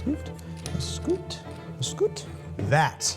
a scoot. That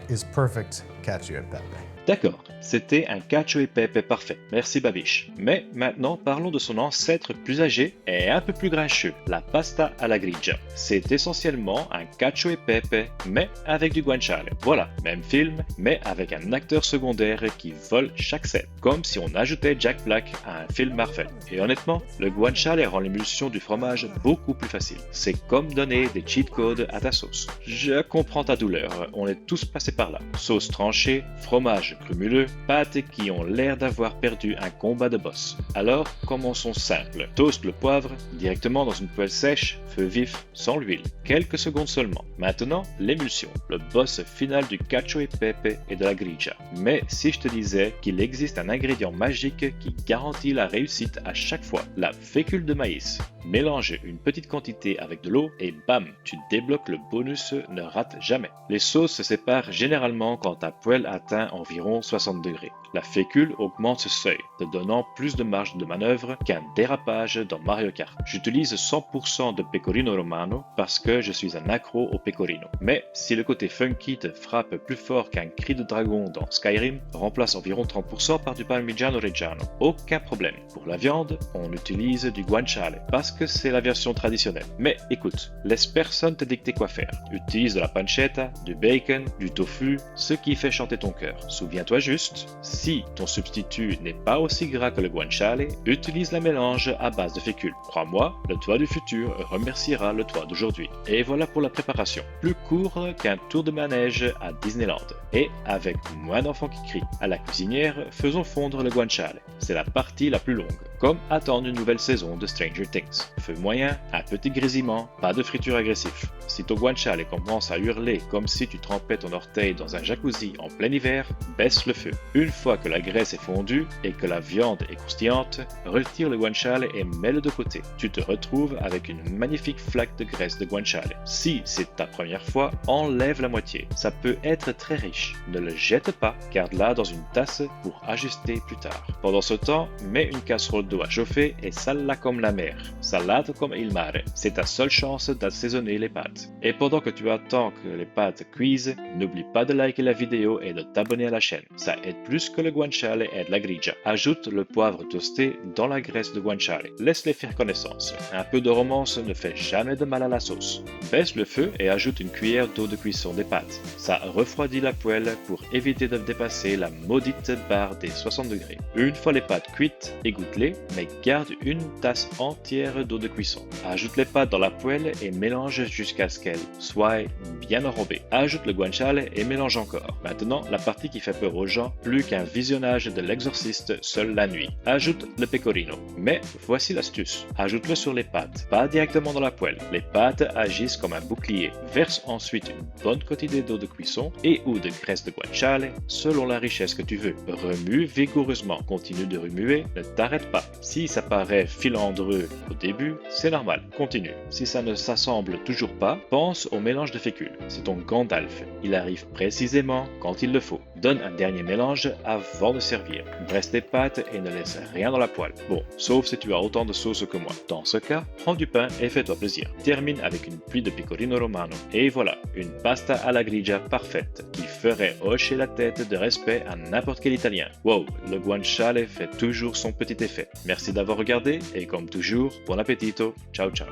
is perfect cacio e pepe. D'accord, c'était un cacio e pepe parfait. Merci Babiche. Mais maintenant, parlons de son ancêtre plus âgé et un peu plus grincheux, la pasta alla grigia. C'est essentiellement un cacio e pepe, mais avec du guanciale. Voilà, même film, mais avec un acteur secondaire qui vole chaque scène. Comme si on ajoutait Jack Black à un film Marvel. Et honnêtement, le guanciale rend l'émulsion du fromage beaucoup plus facile. C'est comme donner des cheat codes à ta sauce. Je comprends ta douleur, on est tous passés par là. Sauce tranchée, fromage crumuleux, pâtes qui ont l'air d'avoir perdu un combat de boss. Alors, commençons simple. Toast le poivre directement dans une poêle sèche, feu vif, sans l'huile. Quelques secondes seulement. Maintenant, l'émulsion, le boss final du cacio e pepe et de la grigia. Mais si je te disais qu'il existe un ingrédient magique qui garantit la réussite à chaque fois, la fécule de maïs. Mélange une petite quantité avec de l'eau et bam, tu débloques le bonus ne rate jamais. Les sauces se séparent généralement quand ta poêle atteint environ 60 degrés. La fécule augmente ce seuil, te donnant plus de marge de manœuvre qu'un dérapage dans Mario Kart. J'utilise 100% de pecorino romano parce que je suis un accro au pecorino. Mais si le côté funky te frappe plus fort qu'un cri de dragon dans Skyrim, remplace environ 30% par du parmigiano reggiano. Aucun problème. Pour la viande, on utilise du guanciale parce que c'est la version traditionnelle. Mais écoute, laisse personne te dicter quoi faire. Utilise de la pancetta, du bacon, du tofu, ce qui fait chanter ton cœur. Souviens-toi juste, si ton substitut n'est pas aussi gras que le guanciale, utilise la mélange à base de fécule. Crois-moi, le toi du futur remerciera le toi d'aujourd'hui. Et voilà pour la préparation. Plus court qu'un tour de manège à Disneyland. Et avec moins d'enfants qui crient. À la cuisinière, faisons fondre le guanciale. C'est la partie la plus longue. Comme attendre une nouvelle saison de Stranger Things. Feu moyen, un petit grésillement, pas de friture agressif. Si ton guanciale commence à hurler comme si tu trempais ton orteil dans un jacuzzi en plein hiver, baisse le feu. Une fois que la graisse est fondue et que la viande est croustillante, retire le guanciale et mets-le de côté. Tu te retrouves avec une magnifique flaque de graisse de guanciale. Si c'est ta première fois, enlève la moitié. Ça peut être très riche. Ne le jette pas, garde-la dans une tasse pour ajuster plus tard. Pendant ce temps, mets une casserole d'eau à chauffer et sale-la comme la mer. Salate comme il mare. C'est ta seule chance d'assaisonner les pâtes. Et pendant que tu attends que les pâtes cuisent, n'oublie pas de liker la vidéo et de t'abonner à la chaîne. Ça aide plus que le guanciale et de la grigia. Ajoute le poivre toasté dans la graisse de guanciale. Laisse-les faire connaissance. Un peu de romance ne fait jamais de mal à la sauce. Baisse le feu et ajoute une cuillère d'eau de cuisson des pâtes. Ça refroidit la poêle pour éviter de dépasser la maudite barre des 60 degrés. Une fois les pâtes cuites, égoutte-les, mais garde une tasse entière d'eau de cuisson. Ajoute les pâtes dans la poêle et mélange jusqu'à ce qu'elles soient bien enrobées. Ajoute le guanciale et mélange encore. Maintenant, la partie qui fait peur aux gens, plus qu'un visionnage de l'exorciste seule la nuit. Ajoute le pecorino. Mais voici l'astuce. Ajoute-le sur les pâtes, pas directement dans la poêle. Les pâtes agissent comme un bouclier. Verse ensuite une bonne quantité d'eau de cuisson et ou de graisse de guanciale, selon la richesse que tu veux. Remue vigoureusement. Continue de remuer, ne t'arrête pas. Si ça paraît filandreux au début, c'est normal. Continue. Si ça ne s'assemble toujours pas, pense au mélange de fécule. C'est ton Gandalf. Il arrive précisément quand il le faut. Donne un dernier mélange avant de servir. Dresse tes pâtes et ne laisse rien dans la poêle. Bon, sauf si tu as autant de sauce que moi. Dans ce cas, prends du pain et fais-toi plaisir. Termine avec une pluie de pecorino romano. Et voilà, une pasta alla grigia parfaite qui ferait hocher la tête de respect à n'importe quel Italien. Wow, le guanciale fait toujours son petit effet. Merci d'avoir regardé et comme toujours, bon appetito. Ciao ciao.